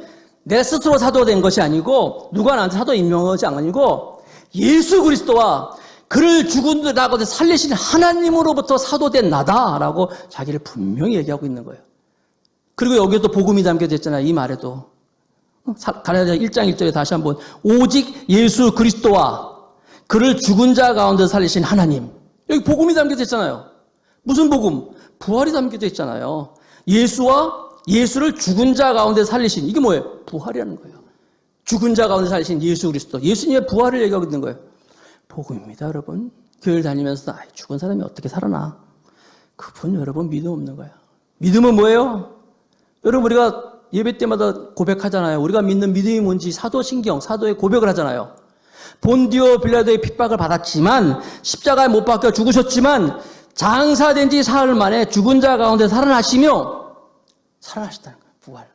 내 스스로 사도가 된 것이 아니고 누가 나한테 사도 임명한 것이 아니고 예수 그리스도와 그를 죽은 자라고 살리신 하나님으로부터 사도된 나다라고 자기를 분명히 얘기하고 있는 거예요. 그리고 여기에도 복음이 담겨져 있잖아요. 이 말에도. 갈라디아 1장 1절에 다시 한번 오직 예수 그리스도와 그를 죽은 자 가운데 살리신 하나님. 여기 복음이 담겨져 있잖아요. 무슨 복음? 부활이 담겨져 있잖아요. 예수와 예수를 죽은 자 가운데 살리신, 이게 뭐예요? 부활이라는 거예요. 죽은 자 가운데 살리신 예수 그리스도. 예수님의 부활을 얘기하고 있는 거예요. 복음입니다, 여러분. 교회를 다니면서 죽은 사람이 어떻게 살아나? 그분 여러분 믿음 없는 거예요. 믿음은 뭐예요? 여러분, 우리가 예배 때마다 고백하잖아요. 우리가 믿는 믿음이 뭔지 사도신경, 사도의 고백을 하잖아요. 본디오 빌라도의 핍박을 받았지만 십자가에 못 박혀 죽으셨지만 장사된 지 사흘 만에 죽은 자 가운데 살아나시며 살아나셨다는 거예요. 부활.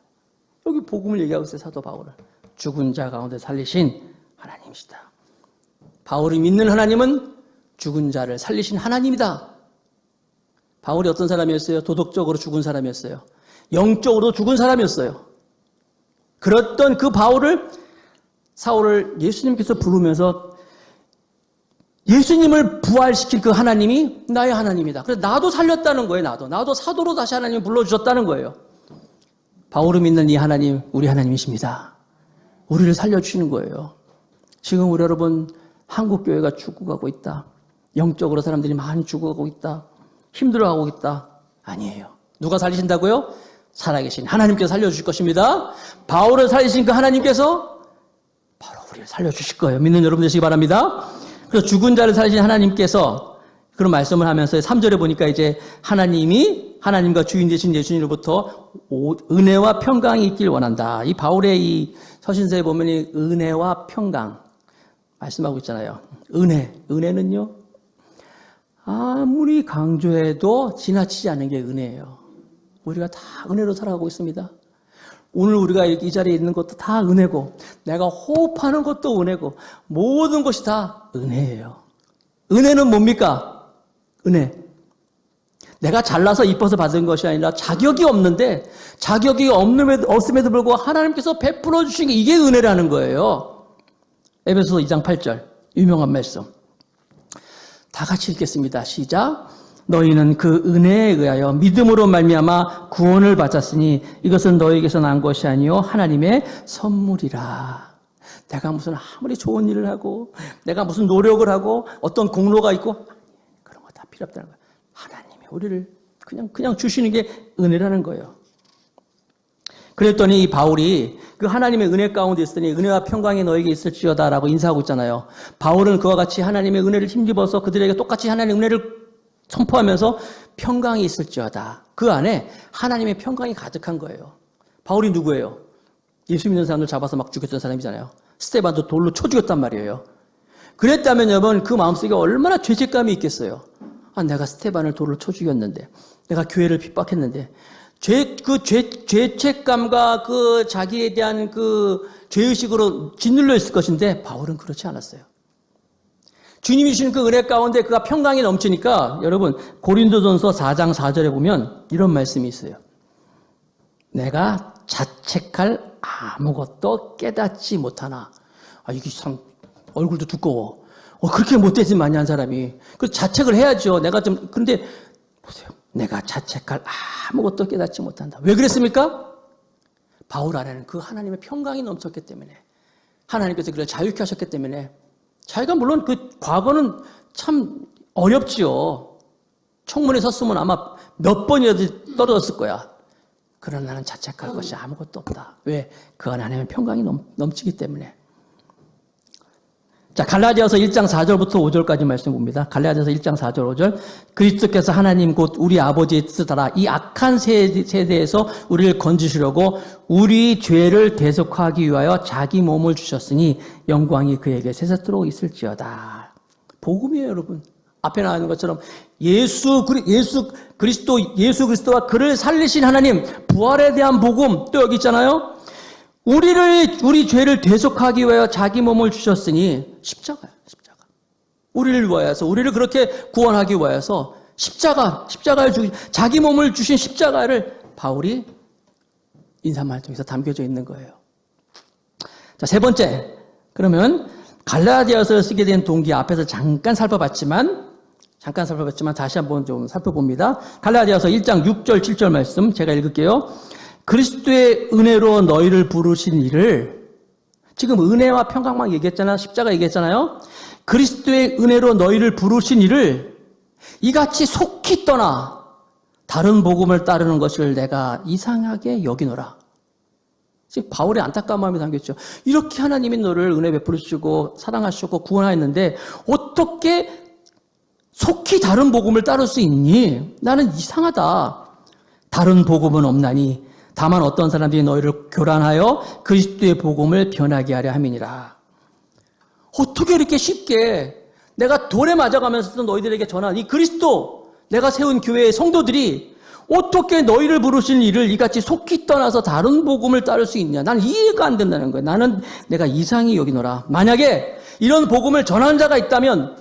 여기 복음을 얘기하고 있어요. 사도 바울은. 죽은 자 가운데 살리신 하나님이시다. 바울이 믿는 하나님은 죽은 자를 살리신 하나님이다. 바울이 어떤 사람이었어요? 도덕적으로 죽은 사람이었어요. 영적으로 죽은 사람이었어요. 그랬던 그 바울을, 사울을 예수님께서 부르면서 예수님을 부활시킬 그 하나님이 나의 하나님이다. 그래서 나도 살렸다는 거예요. 나도 사도로 다시 하나님을 불러주셨다는 거예요. 바울을 믿는 이 하나님, 우리 하나님이십니다. 우리를 살려주시는 거예요. 지금 우리 여러분, 한국교회가 죽어가고 있다. 영적으로 사람들이 많이 죽어가고 있다. 힘들어하고 있다. 아니에요. 누가 살리신다고요? 살아계신 하나님께서 살려주실 것입니다. 바울을 살리신 그 하나님께서 바로 우리를 살려주실 거예요. 믿는 여러분 되시기 바랍니다. 그래서 죽은 자를 살리신 하나님께서 그런 말씀을 하면서 3절에 보니까 이제 하나님과 주인 되신 예수님으로부터 은혜와 평강이 있길 원한다. 이 바울의 이 서신서에 보면 이 은혜와 평강 말씀하고 있잖아요. 은혜는요, 아무리 강조해도 지나치지 않은 게 은혜예요. 우리가 다 은혜로 살아가고 있습니다. 오늘 우리가 이 자리에 있는 것도 다 은혜고, 내가 호흡하는 것도 은혜고, 모든 것이 다 은혜예요. 은혜는 뭡니까? 은혜. 내가 잘나서 이뻐서 받은 것이 아니라 자격이 없는데, 자격이 없음에도 불구하고 하나님께서 베풀어 주신 게 이게 은혜라는 거예요. 에베소서 2장 8절 유명한 말씀. 다 같이 읽겠습니다. 시작. 너희는 그 은혜에 의하여 믿음으로 말미암아 구원을 받았으니 이것은 너희에게서 난 것이 아니요 하나님의 선물이라. 내가 무슨 아무리 좋은 일을 하고 내가 무슨 노력을 하고 어떤 공로가 있고 그런 거 다 필요 없다는 거예요. 하나님이 우리를 그냥 주시는 게 은혜라는 거예요. 그랬더니 이 바울이 그 하나님의 은혜 가운데 있으니 은혜와 평강이 너에게 있을지어다라고 인사하고 있잖아요. 바울은 그와 같이 하나님의 은혜를 힘입어서 그들에게 똑같이 하나님의 은혜를 선포하면서 평강이 있을지어다. 그 안에 하나님의 평강이 가득한 거예요. 바울이 누구예요? 예수 믿는 사람들 잡아서 막 죽였던 사람이잖아요. 스데반도 돌로 쳐 죽였단 말이에요. 그랬다면 여러분 그 마음속에 얼마나 죄책감이 있겠어요. 내가 스데반을 돌로 쳐 죽였는데 내가 교회를 핍박했는데 죄책감과 그 자기에 대한 그 죄의식으로 짓눌려 있을 것인데 바울은 그렇지 않았어요. 주님이 주신 그 은혜 가운데 그가 평강이 넘치니까 여러분 고린도전서 4장 4절에 보면 이런 말씀이 있어요. 내가 자책할 아무것도 깨닫지 못하나. 이게 참 얼굴도 두꺼워. 그렇게 못되지 많이 한 사람이. 그 자책을 해야죠. 그런데 보세요. 내가 자책할 아무것도 깨닫지 못한다. 왜 그랬습니까? 바울 안에는 그 하나님의 평강이 넘쳤기 때문에 하나님께서 그를 자유케 하셨기 때문에 자기가 물론 그 과거는 참 어렵지요. 청문회 섰으면 아마 몇 번이라도 떨어졌을 거야. 그러나 나는 자책할 것이 아무것도 없다. 왜? 그 안에 하나님의 평강이 넘치기 때문에. 자, 갈라디아서 1장 4절부터 5절까지 말씀 봅니다. 갈라디아서 1장 4절 5절. 그리스도께서 하나님 곧 우리 아버지의 뜻을 따라 이 악한 세대에서 우리를 건지시려고 우리 죄를 대속하기 위하여 자기 몸을 주셨으니 영광이 그에게 세세토록 있을지어다. 복음이에요, 여러분. 앞에 나와 있는 것처럼 예수 그리스도와 그를 살리신 하나님, 부활에 대한 복음 또 여기 있잖아요. 우리 죄를 대속하기 위하여 자기 몸을 주셨으니 십자가요. 우리를 위하여서 우리를 그렇게 구원하기 위하여서 십자가를 자기 몸을 주신 십자가를 바울이 인사말 통해서 담겨져 있는 거예요. 자, 세 번째. 그러면 갈라디아서를 쓰게 된 동기 앞에서 잠깐 살펴봤지만 다시 한번 좀 살펴봅니다. 갈라디아서 1장 6절 7절 말씀 제가 읽을게요. 그리스도의 은혜로 너희를 부르신 이를, 지금 은혜와 평강만 얘기했잖아요. 십자가 얘기했잖아요. 그리스도의 은혜로 너희를 부르신 이를 이같이 속히 떠나 다른 복음을 따르는 것을 내가 이상하게 여기노라. 지금 바울의 안타까운 마음이 담겼죠. 이렇게 하나님이 너를 은혜 베풀으시고 사랑하시고 구원하였는데 어떻게 속히 다른 복음을 따를 수 있니? 나는 이상하다. 다른 복음은 없나니 다만 어떤 사람들이 너희를 교란하여 그리스도의 복음을 변하게 하려 함이니라. 어떻게 이렇게 쉽게 내가 돌에 맞아가면서도 너희들에게 전한 이 그리스도, 내가 세운 교회의 성도들이 어떻게 너희를 부르신 이를 이같이 속히 떠나서 다른 복음을 따를 수 있냐? 나는 이해가 안 된다는 거예요. 나는 내가 이상히 여기노라. 만약에 이런 복음을 전하는 자가 있다면,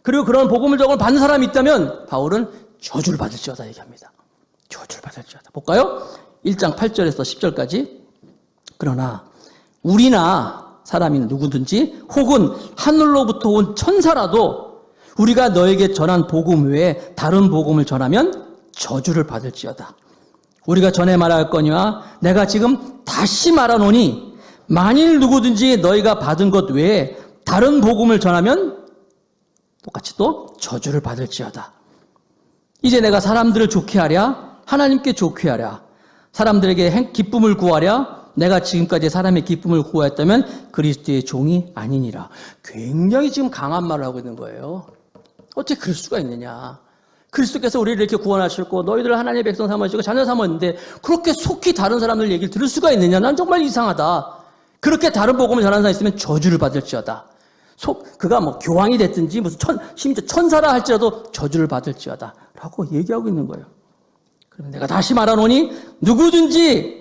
그리고 그런 복음을 받는 사람이 있다면 바울은 저주를 받을지어다 얘기합니다. 저주를 받을지어다. 볼까요? 1장 8절에서 10절까지. 그러나 우리나 사람이 누구든지 혹은 하늘로부터 온 천사라도 우리가 너에게 전한 복음 외에 다른 복음을 전하면 저주를 받을지어다. 우리가 전에 말하였거니와 내가 지금 다시 말하노니 만일 누구든지 너희가 받은 것 외에 다른 복음을 전하면 똑같이 또 저주를 받을지어다. 이제 내가 사람들을 좋게 하랴? 하나님께 좋게 하랴? 사람들에게 기쁨을 구하랴? 내가 지금까지 사람의 기쁨을 구하였다면 그리스도의 종이 아니니라. 굉장히 지금 강한 말을 하고 있는 거예요. 어떻게 그럴 수가 있느냐. 그리스도께서 우리를 이렇게 구원하셨고 너희들 하나님의 백성 삼으시고 자녀 삼았는데 그렇게 속히 다른 사람들 얘기를 들을 수가 있느냐. 난 정말 이상하다. 그렇게 다른 복음을 전하는 사람이 있으면 저주를 받을지어다. 그가 뭐 교황이 됐든지 무슨 심지어 천사라 할지라도 저주를 받을지어다 라고 얘기하고 있는 거예요. 그러면 내가 다시 말하노니 누구든지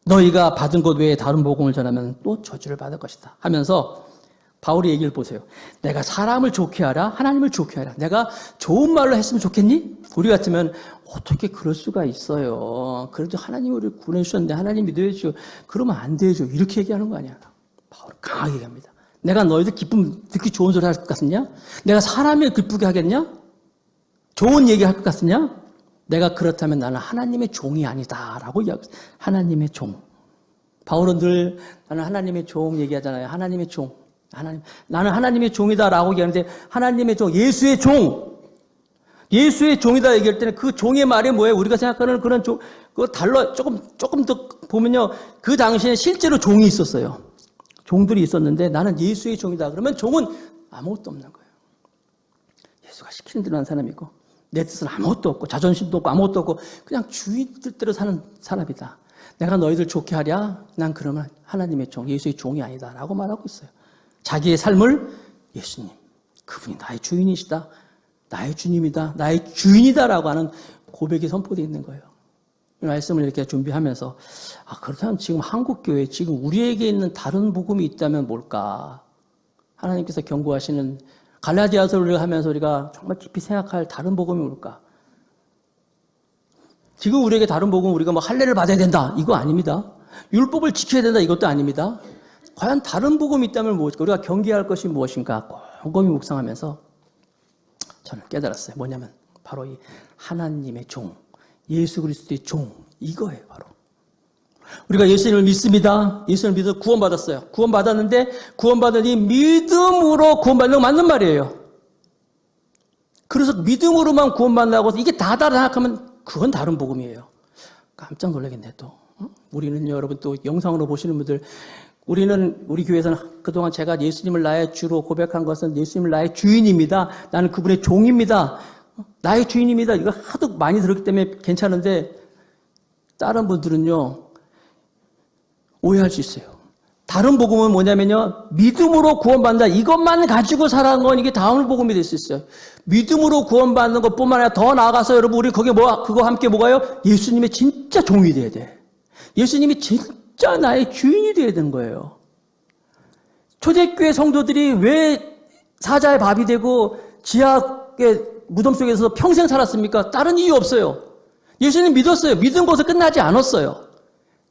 너희가 받은 것 외에 다른 복음을 전하면 또 저주를 받을 것이다 하면서 바울의 얘기를 보세요. 내가 사람을 좋게 하라, 하나님을 좋게 하라. 내가 좋은 말로 했으면 좋겠니? 우리 같으면 어떻게 그럴 수가 있어요. 그래도 하나님이 우리를 구원해 주셨는데 하나님 믿어야죠. 그러면 안 되죠. 이렇게 얘기하는 거 아니야. 바울은 강하게 얘기합니다. 내가 너희들 기쁨 듣기 좋은 소리 할 것 같으냐? 내가 사람을 기쁘게 하겠냐? 좋은 얘기 할 것 같으냐? 내가 그렇다면 나는 하나님의 종이 아니다 라고 이야기합니다. 하나님의 종. 바울은 늘 나는 하나님의 종 얘기하잖아요. 하나님의 종. 나는 하나님의 종이다라고 얘기하는데 하나님의 종, 예수의 종. 예수의 종이다 얘기할 때는 그 종의 말이 뭐예요? 우리가 생각하는 그런 종, 그거 달라, 조금 더 보면요. 그 당시에 실제로 종이 있었어요. 종들이 있었는데 나는 예수의 종이다. 그러면 종은 아무것도 없는 거예요. 예수가 시키는 대로 하는 사람이고, 내 뜻은 아무것도 없고, 자존심도 없고, 아무것도 없고, 그냥 주인 뜻대로 사는 사람이다. 내가 너희들 좋게 하랴? 난 그러면 하나님의 종, 예수의 종이 아니다. 라고 말하고 있어요. 자기의 삶을 예수님, 그분이 나의 주인이시다. 나의 주님이다. 나의 주인이다라고 하는 고백이 선포되어 있는 거예요. 이 말씀을 이렇게 준비하면서 그렇다면 지금 한국교회 지금 우리에게 있는 다른 복음이 있다면 뭘까? 하나님께서 경고하시는 갈라디아서를 하면서 우리가 정말 깊이 생각할 다른 복음이 뭘까? 지금 우리에게 다른 복음은 우리가 뭐 할례를 받아야 된다. 이거 아닙니다. 율법을 지켜야 된다. 이것도 아닙니다. 과연 다른 복음이 있다면 무엇일까? 우리가 경계할 것이 무엇인가? 곰곰이 묵상하면서 저는 깨달았어요. 뭐냐면 바로 이 하나님의 종, 예수 그리스도의 종, 이거예요. 바로 우리가 예수님을 믿습니다. 예수님을 믿어 구원받았어요. 구원받았는데 구원받으니 믿음으로 구원받는 거 맞는 말이에요. 그래서 믿음으로만 구원받는다고 해서 이게 다다 생각하면 그건 다른 복음이에요. 깜짝 놀라겠네 또. 우리는 여러분 또 영상으로 보시는 분들, 우리 교회에서는 그동안 제가 예수님을 나의 주로 고백한 것은 예수님을 나의 주인입니다. 나는 그분의 종입니다. 나의 주인입니다. 이거 하도 많이 들었기 때문에 괜찮은데 다른 분들은요 오해할 수 있어요. 다른 복음은 뭐냐면요 믿음으로 구원받는다. 이것만 가지고 살아간 건 이게 다음 복음이 될 수 있어요. 믿음으로 구원받는 것뿐만 아니라 더 나아가서 여러분 우리 거기에 그거 함께 뭐가요? 예수님의 진짜 종이 돼야 돼. 예수님이 진짜 나의 주인이 돼야 되는 거예요. 초대교회 성도들이 왜 사자의 밥이 되고 지하의 무덤 속에서 평생 살았습니까? 다른 이유 없어요. 예수님 믿었어요. 믿은 것에 끝나지 않았어요.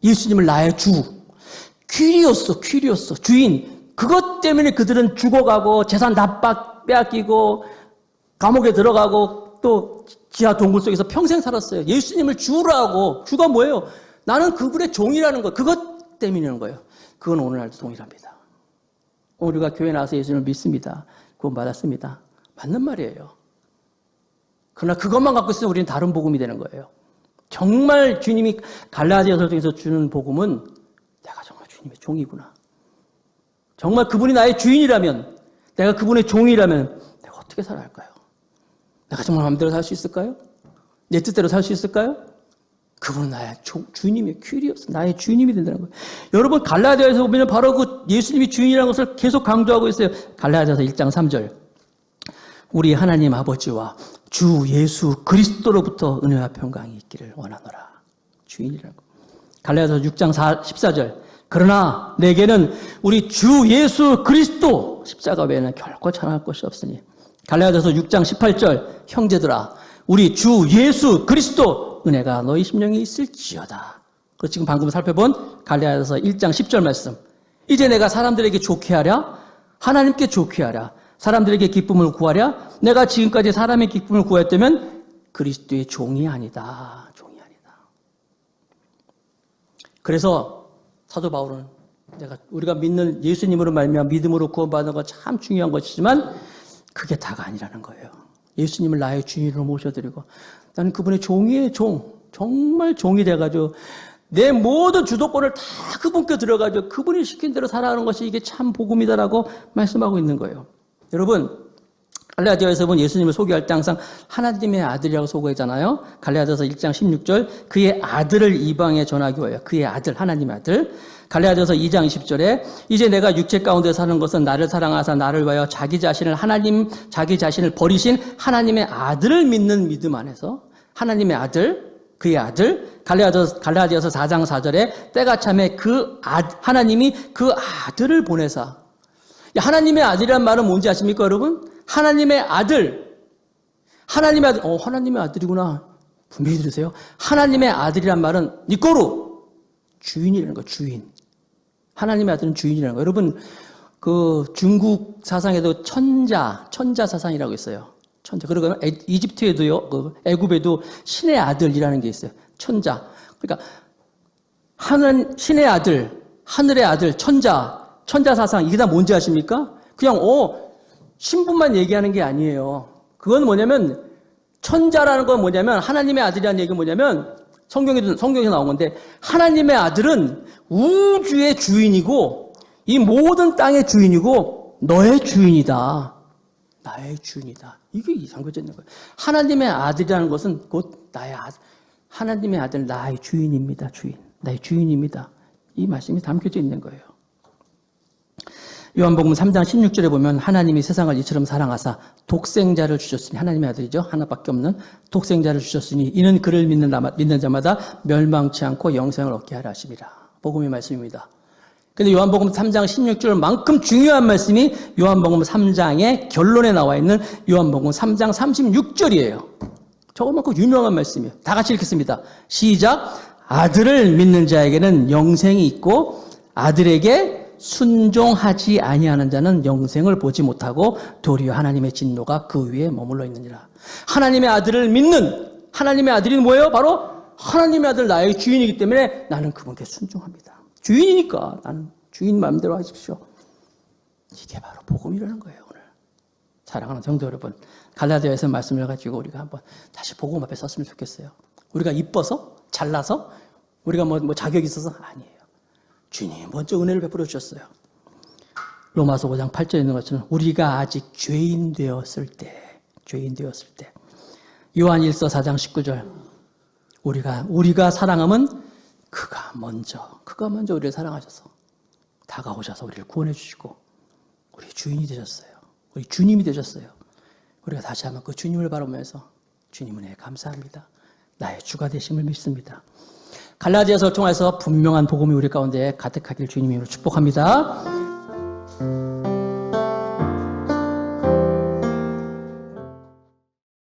예수님을 나의 주, 퀴리였어, 주인. 그것 때문에 그들은 죽어가고 재산 다 빼앗기고 감옥에 들어가고 또 지하 동굴 속에서 평생 살았어요. 예수님을 주라고. 주가 뭐예요? 나는 그분의 종이라는 거. 그것 때문이라는 거예요. 그건 오늘날도 동일합니다. 우리가 교회 나와서 예수님을 믿습니다. 구원받았습니다. 맞는 말이에요. 그러나 그것만 갖고 있으면 우리는 다른 복음이 되는 거예요. 정말 주님이 갈라디아서 통해서 주는 복음은 내가 정말 주님의 종이구나. 정말 그분이 나의 주인이라면, 내가 그분의 종이라면 내가 어떻게 살아야 할까요? 내가 정말 마음대로 살 수 있을까요? 내 뜻대로 살 수 있을까요? 그분은 나의 주님의 퀴리였어. 나의 주님이 된다는 거예요. 여러분 갈라디아에서 보면 바로 그 예수님이 주인이라는 것을 계속 강조하고 있어요. 갈라디아서 1장 3절. 우리 하나님 아버지와 주 예수 그리스도로부터 은혜와 평강이 있기를 원하노라. 주인이라고. 갈라디아서 6장 14절. 그러나 내게는 우리 주 예수 그리스도 십자가 외에는 결코 찬양할 것이 없으니. 갈라디아서 6장 18절. 형제들아 우리 주 예수 그리스도 은혜가 너희 심령에 있을지어다. 그리고 지금 방금 살펴본 갈라디아서 1장 10절 말씀. 이제 내가 사람들에게 좋게 하랴? 하나님께 좋게 하랴? 사람들에게 기쁨을 구하랴? 내가 지금까지 사람의 기쁨을 구했다면 그리스도의 종이 아니다. 종이 아니다. 그래서 사도 바울은 우리가 믿는 예수님으로 말미암아 믿음으로 구원받는 건 참 중요한 것이지만 그게 다가 아니라는 거예요. 예수님을 나의 주인으로 모셔드리고 나는 그분의 종이의 종, 정말 종이 돼가지고 내 모든 주도권을 다 그분께 들어가지고 그분이 시킨 대로 살아가는 것이 이게 참 복음이다라고 말씀하고 있는 거예요. 여러분 갈라디아에서 본 예수님을 소개할 때 항상 하나님의 아들이라고 소개하잖아요. 갈라디아서 1장 16절 그의 아들을 이방에 전하기 위하여 그의 아들 하나님의 아들. 갈라디아서 2장 20절에 이제 내가 육체 가운데 사는 것은 나를 사랑하사 나를 위하여 자기 자신을 버리신 하나님의 아들을 믿는 믿음 안에서 하나님의 아들 그의 아들. 갈라디아서 4장 4절에 때가 참에 하나님이 그 아들을 보내사. 하나님의 아들이란 말은 뭔지 아십니까, 여러분? 하나님의 아들. 하나님의 아들이구나. 분명히 들으세요. 하나님의 아들이란 말은 니꼬루. 주인이라는 거, 주인. 하나님의 아들은 주인이라는 거. 여러분, 그 중국 사상에도 천자 사상이라고 있어요. 천자. 그리고 이집트에도요, 애굽에도 신의 아들이라는 게 있어요. 천자. 그러니까, 신의 아들. 하늘의 아들, 천자 사상, 이게 다 뭔지 아십니까? 그냥, 신분만 얘기하는 게 아니에요. 그건 뭐냐면, 천자라는 건 뭐냐면, 하나님의 아들이라는 얘기는 뭐냐면, 성경에서 나온 건데, 하나님의 아들은 우주의 주인이고, 이 모든 땅의 주인이고, 너의 주인이다. 나의 주인이다. 이게 담겨져 있는 거예요. 하나님의 아들이라는 것은 곧 나의 아들. 하나님의 아들, 나의 주인입니다. 주인. 나의 주인입니다. 이 말씀이 담겨져 있는 거예요. 요한복음 3장 16절에 보면 하나님이 세상을 이처럼 사랑하사 독생자를 주셨으니, 하나님의 아들이죠. 하나밖에 없는 독생자를 주셨으니 이는 그를 믿는 자마다 멸망치 않고 영생을 얻게 하려 하심이라. 복음의 말씀입니다. 근데 요한복음 3장 16절만큼 중요한 말씀이 요한복음 3장의 결론에 나와 있는 요한복음 3장 36절이에요. 저것만큼 유명한 말씀이에요. 다 같이 읽겠습니다. 시작. 아들을 믿는 자에게는 영생이 있고 아들에게 순종하지 아니하는 자는 영생을 보지 못하고 도리어 하나님의 진노가 그 위에 머물러 있느니라. 하나님의 아들을 믿는 하나님의 아들이 뭐예요? 바로 하나님의 아들, 나의 주인이기 때문에 나는 그분께 순종합니다. 주인이니까 나는 주인 마음대로 하십시오. 이게 바로 복음이라는 거예요. 오늘 사랑하는 성도 여러분, 갈라디아에서 말씀을 가지고 우리가 한번 다시 복음 앞에 섰으면 좋겠어요. 우리가 이뻐서 잘나서 우리가 뭐 자격이 있어서 아니에요. 주님이 먼저 은혜를 베풀어 주셨어요. 로마서 5장 8절에 있는 것처럼 우리가 아직 죄인 되었을 때 요한일서 4장 19절 우리가 사랑함은 그가 먼저 우리를 사랑하셔서 다가오셔서 우리를 구원해 주시고 우리 주인이 되셨어요. 우리 주님이 되셨어요. 우리가 다시 한번 그 주님을 바라보면서 주님 은혜에 감사합니다. 나의 주가 되심을 믿습니다. 갈라디아서를 통해서 분명한 복음이 우리 가운데 가득하길 주님의 이름으로 축복합니다.